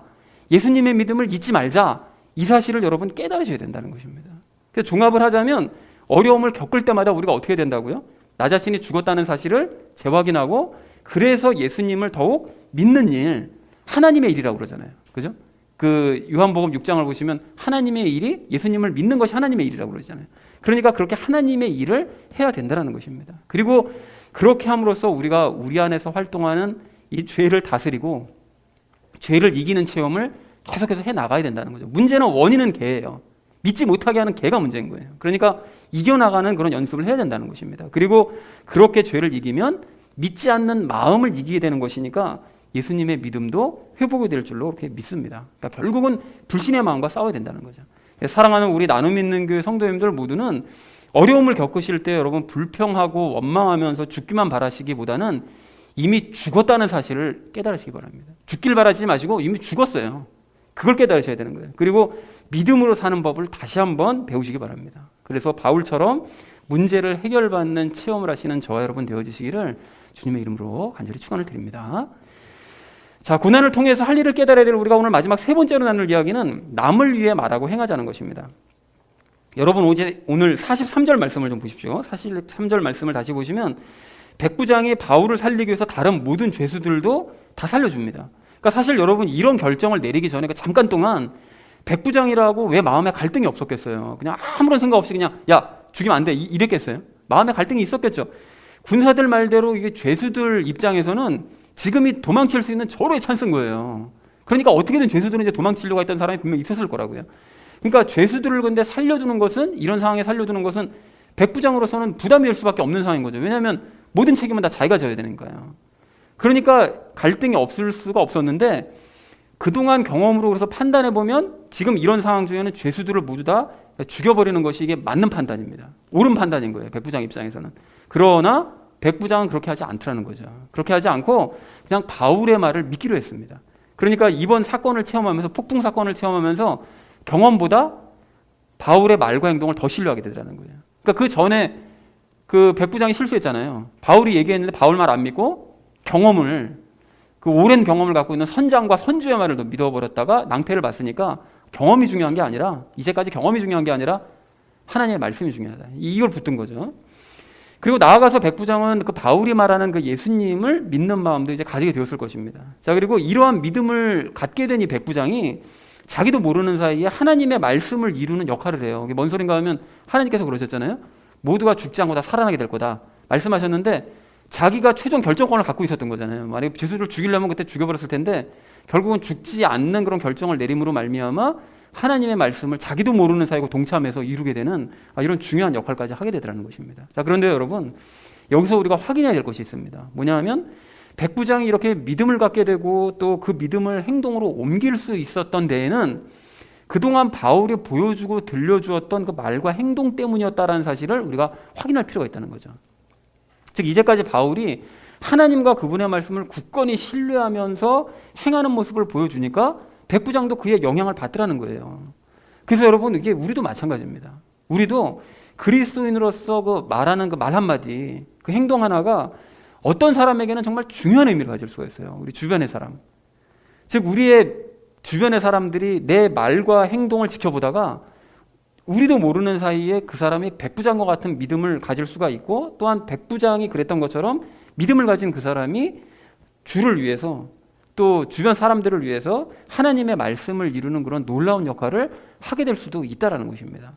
예수님의 믿음을 잊지 말자. 이 사실을 여러분 깨달으셔야 된다는 것입니다. 그래서 종합을 하자면 어려움을 겪을 때마다 우리가 어떻게 된다고요? 나 자신이 죽었다는 사실을 재확인하고 그래서 예수님을 더욱 믿는 일, 하나님의 일이라고 그러잖아요. 그죠? 그 요한복음 6장을 보시면 하나님의 일이 예수님을 믿는 것이 하나님의 일이라고 그러잖아요. 그러니까 그렇게 하나님의 일을 해야 된다는 것입니다. 그리고 그렇게 함으로써 우리가 우리 안에서 활동하는 이 죄를 다스리고 죄를 이기는 체험을 계속해서 해 나가야 된다는 거죠. 문제는 원인은 개예요. 믿지 못하게 하는 개가 문제인 거예요. 그러니까 이겨나가는 그런 연습을 해야 된다는 것입니다. 그리고 그렇게 죄를 이기면 믿지 않는 마음을 이기게 되는 것이니까 예수님의 믿음도 회복이 될 줄로 그렇게 믿습니다. 그러니까 결국은 불신의 마음과 싸워야 된다는 거죠. 사랑하는 우리 나눔 있는 교회 성도님들 모두는 어려움을 겪으실 때 여러분 불평하고 원망하면서 죽기만 바라시기보다는 이미 죽었다는 사실을 깨달으시기 바랍니다. 죽길 바라지 마시고 이미 죽었어요. 그걸 깨달으셔야 되는 거예요. 그리고 믿음으로 사는 법을 다시 한번 배우시기 바랍니다. 그래서 바울처럼 문제를 해결받는 체험을 하시는 저와 여러분 되어주시기를 주님의 이름으로 간절히 축원을 드립니다. 자, 고난을 통해서 할 일을 깨달아야 될 우리가 오늘 마지막 세 번째로 나눌 이야기는 남을 위해 말하고 행하자는 것입니다. 여러분 오늘 43절 말씀을 좀 보십시오. 43절 말씀을 다시 보시면 백부장이 바울을 살리기 위해서 다른 모든 죄수들도 다 살려줍니다. 그러니까 사실 여러분 이런 결정을 내리기 전에 잠깐 동안 백부장이라고 왜 마음에 갈등이 없었겠어요? 그냥 아무런 생각 없이 그냥 야 죽이면 안 돼 이랬겠어요? 마음에 갈등이 있었겠죠. 군사들 말대로 이게 죄수들 입장에서는 지금이 도망칠 수 있는 절호의 찬스인 거예요. 그러니까 어떻게든 죄수들은 이제 도망치려고 했던 사람이 분명히 있었을 거라고요. 그러니까 죄수들을 근데 살려두는 것은 이런 상황에 살려두는 것은 백부장으로서는 부담이 될 수밖에 없는 상황인 거죠. 왜냐하면 모든 책임은 다 자기가 져야 되는 거예요. 그러니까 갈등이 없을 수가 없었는데 그동안 경험으로 그래서 판단해 보면 지금 이런 상황 중에는 죄수들을 모두 다 죽여버리는 것이 이게 맞는 판단입니다. 옳은 판단인 거예요. 백부장 입장에서는. 그러나 백부장은 그렇게 하지 않더라는 거죠. 그렇게 하지 않고 그냥 바울의 말을 믿기로 했습니다. 그러니까 이번 사건을 체험하면서 폭풍 사건을 체험하면서 경험보다 바울의 말과 행동을 더 신뢰하게 되더라는 거예요. 그러니까 그 전에 그 백부장이 실수했잖아요. 바울이 얘기했는데 바울 말 안 믿고 경험을 그 오랜 경험을 갖고 있는 선장과 선주의 말을 더 믿어버렸다가 낭패를 봤으니까 경험이 중요한 게 아니라 이제까지 경험이 중요한 게 아니라 하나님의 말씀이 중요하다. 이걸 붙든 거죠. 그리고 나아가서 백부장은 그 바울이 말하는 그 예수님을 믿는 마음도 이제 가지게 되었을 것입니다. 자, 그리고 이러한 믿음을 갖게 된 이 백부장이 자기도 모르는 사이에 하나님의 말씀을 이루는 역할을 해요. 이게 뭔 소린가 하면 하나님께서 그러셨잖아요. 모두가 죽지 않고 다 살아나게 될 거다 말씀하셨는데 자기가 최종 결정권을 갖고 있었던 거잖아요. 만약에 죄수를 죽이려면 그때 죽여버렸을 텐데 결국은 죽지 않는 그런 결정을 내림으로 말미암아 하나님의 말씀을 자기도 모르는 사이고 동참해서 이루게 되는 이런 중요한 역할까지 하게 되더라는 것입니다. 자, 그런데 여러분 여기서 우리가 확인해야 될 것이 있습니다. 뭐냐 하면 백부장이 이렇게 믿음을 갖게 되고 또 그 믿음을 행동으로 옮길 수 있었던 데에는 그동안 바울이 보여주고 들려주었던 그 말과 행동 때문이었다라는 사실을 우리가 확인할 필요가 있다는 거죠. 즉 이제까지 바울이 하나님과 그분의 말씀을 굳건히 신뢰하면서 행하는 모습을 보여주니까 백부장도 그의 영향을 받더라는 거예요. 그래서 여러분 이게 우리도 마찬가지입니다. 우리도 그리스도인으로서 그 말하는 그 말 한마디 그 행동 하나가 어떤 사람에게는 정말 중요한 의미를 가질 수가 있어요. 우리 주변의 사람. 즉 우리의 주변의 사람들이 내 말과 행동을 지켜보다가 우리도 모르는 사이에 그 사람이 백부장과 같은 믿음을 가질 수가 있고 또한 백부장이 그랬던 것처럼 믿음을 가진 그 사람이 주를 위해서 또 주변 사람들을 위해서 하나님의 말씀을 이루는 그런 놀라운 역할을 하게 될 수도 있다는 것입니다.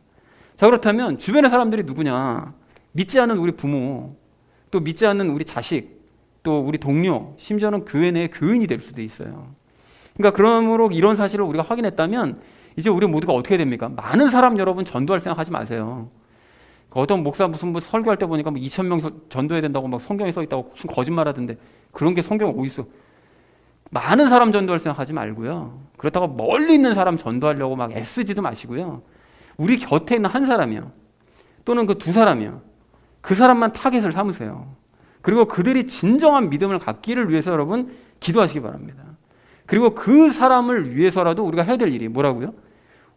자, 그렇다면 주변의 사람들이 누구냐? 믿지 않는 우리 부모, 또 믿지 않는 우리 자식, 또 우리 동료, 심지어는 교회 내 교인이 될 수도 있어요. 그러니까 그러므로 이런 사실을 우리가 확인했다면 이제 우리 모두가 어떻게 됩니까? 많은 사람 여러분 전도할 생각하지 마세요. 어떤 목사 무슨 뭐 설교할 때 보니까 뭐 2,000명 전도해야 된다고 막 성경에 써 있다고 무슨 거짓말하던데 그런 게 성경에 어디 있어? 많은 사람 전도할 생각하지 말고요. 그렇다고 멀리 있는 사람 전도하려고 막 애쓰지도 마시고요. 우리 곁에 있는 한 사람이요. 또는 그 두 사람이요. 그 사람만 타겟을 삼으세요. 그리고 그들이 진정한 믿음을 갖기를 위해서 여러분 기도하시기 바랍니다. 그리고 그 사람을 위해서라도 우리가 해야 될 일이 뭐라고요?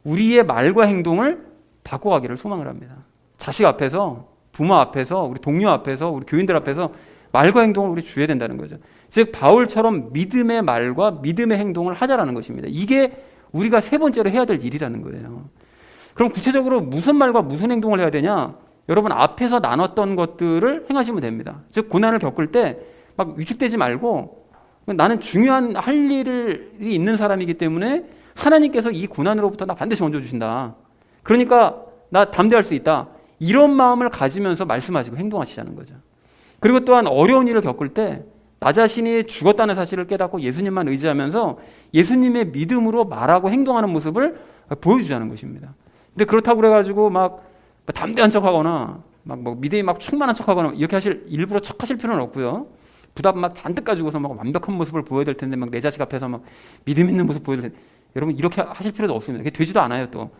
우리의 말과 행동을 바꿔가기를 소망을 합니다. 자식 앞에서, 부모 앞에서, 우리 동료 앞에서, 우리 교인들 앞에서 말과 행동을 우리 주어야 된다는 거죠. 즉 바울처럼 믿음의 말과 믿음의 행동을 하자라는 것입니다. 이게 우리가 세 번째로 해야 될 일이라는 거예요. 그럼 구체적으로 무슨 말과 무슨 행동을 해야 되냐? 여러분 앞에서 나눴던 것들을 행하시면 됩니다. 즉 고난을 겪을 때 막 위축되지 말고 나는 중요한 할 일이 있는 사람이기 때문에 하나님께서 이 고난으로부터 나 반드시 건져주신다. 그러니까 나 담대할 수 있다. 이런 마음을 가지면서 말씀하시고 행동하시자는 거죠. 그리고 또한 어려운 일을 겪을 때 나 자신이 죽었다는 사실을 깨닫고 예수님만 의지하면서 예수님의 믿음으로 말하고 행동하는 모습을 보여주자는 것입니다. 근데 그렇다고 그래가지고 막 담대한 척하거나 막 믿음이 막 충만한 척하거나 이렇게 일부러 척하실 필요는 없고요. 부담 막 잔뜩 가지고서 막 완벽한 모습을 보여야 될 텐데 막 내 자식 앞에서 막 믿음 있는 모습 보여야 될 텐데 여러분 이렇게 하실 필요도 없습니다. 그게 되지도 않아요 또.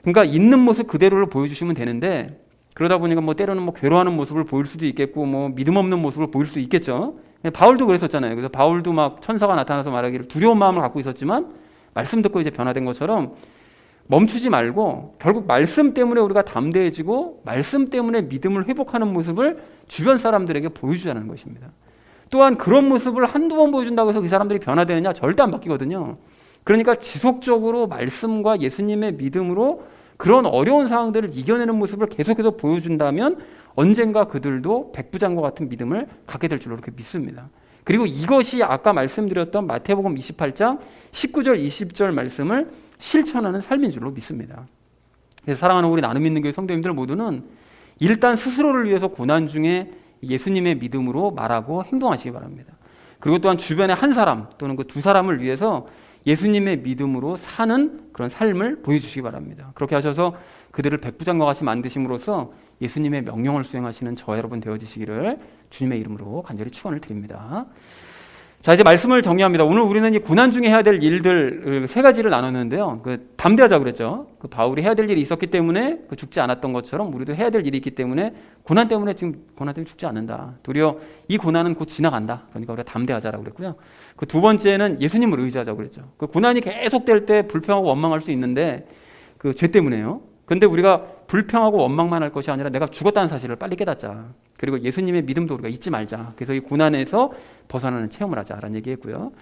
그러니까 있는 모습 그대로를 보여주시면 되는데 그러다 보니까 뭐 때로는 뭐 괴로워하는 모습을 보일 수도 있겠고 뭐 믿음 없는 모습을 보일 수도 있겠죠. 바울도 그랬었잖아요. 그래서 바울도 막 천사가 나타나서 말하기를 두려운 마음을 갖고 있었지만 말씀 듣고 이제 변화된 것처럼 멈추지 말고 결국 말씀 때문에 우리가 담대해지고 말씀 때문에 믿음을 회복하는 모습을 주변 사람들에게 보여주자는 것입니다. 또한 그런 모습을 한두 번 보여준다고 해서 그 사람들이 변화되느냐? 절대 안 바뀌거든요. 그러니까 지속적으로 말씀과 예수님의 믿음으로 그런 어려운 상황들을 이겨내는 모습을 계속해서 보여준다면 언젠가 그들도 백부장과 같은 믿음을 갖게 될 줄로 그렇게 믿습니다. 그리고 이것이 아까 말씀드렸던 마태복음 28장 19절 20절 말씀을 실천하는 삶인 줄로 믿습니다. 그래서 사랑하는 우리 나눔 있는 교회 성도님들 모두는 일단 스스로를 위해서 고난 중에 예수님의 믿음으로 말하고 행동하시기 바랍니다. 그리고 또한 주변의 한 사람 또는 그 두 사람을 위해서 예수님의 믿음으로 사는 그런 삶을 보여주시기 바랍니다. 그렇게 하셔서 그들을 백부장과 같이 만드심으로써 예수님의 명령을 수행하시는 저 여러분 되어지시기를 주님의 이름으로 간절히 축원을 드립니다. 자, 이제 말씀을 정리합니다. 오늘 우리는 이 고난 중에 해야 될 일들 세 가지를 나눴는데요. 담대하자 그랬죠. 바울이 해야 될 일이 있었기 때문에 죽지 않았던 것처럼 우리도 해야 될 일이 있기 때문에 고난 때문에 죽지 않는다. 도리어 이 고난은 곧 지나간다. 그러니까 우리가 담대하자라고 그랬고요. 그 두 번째는 예수님을 의지하자고 그랬죠. 그 고난이 계속될 때 불평하고 원망할 수 있는데 그 죄 때문에요. 근데 우리가 불평하고 원망만 할 것이 아니라 내가 죽었다는 사실을 빨리 깨닫자. 그리고 예수님의 믿음도 우리가 잊지 말자. 그래서 이 고난에서 벗어나는 체험을 하자라는 얘기했고요.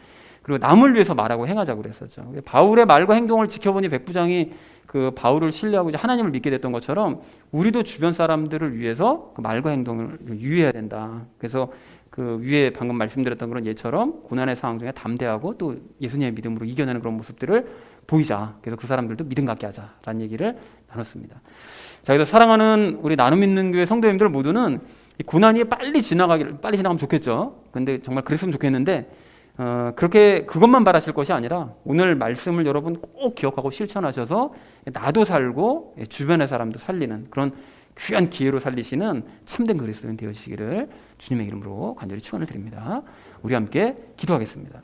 그리고 남을 위해서 말하고 행하자고 그랬었죠. 바울의 말과 행동을 지켜보니 백부장이 그 바울을 신뢰하고 이제 하나님을 믿게 됐던 것처럼 우리도 주변 사람들을 위해서 그 말과 행동을 유의해야 된다. 그래서 그 위에 방금 말씀드렸던 그런 예처럼 고난의 상황 중에 담대하고 또 예수님의 믿음으로 이겨내는 그런 모습들을 보이자. 그래서 그 사람들도 믿음 갖게 하자라는 얘기를 나눴습니다. 자, 그래서 사랑하는 우리 나눔 있는 교회 성도님들 모두는 이 고난이 빨리 지나가면 좋겠죠. 근데 정말 그랬으면 좋겠는데 그렇게 그것만 바라실 것이 아니라 오늘 말씀을 여러분 꼭 기억하고 실천하셔서 나도 살고 주변의 사람도 살리는 그런 귀한 기회로 살리시는 참된 그리스도인 되어주시기를 주님의 이름으로 간절히 축원을 드립니다. 우리 함께 기도하겠습니다.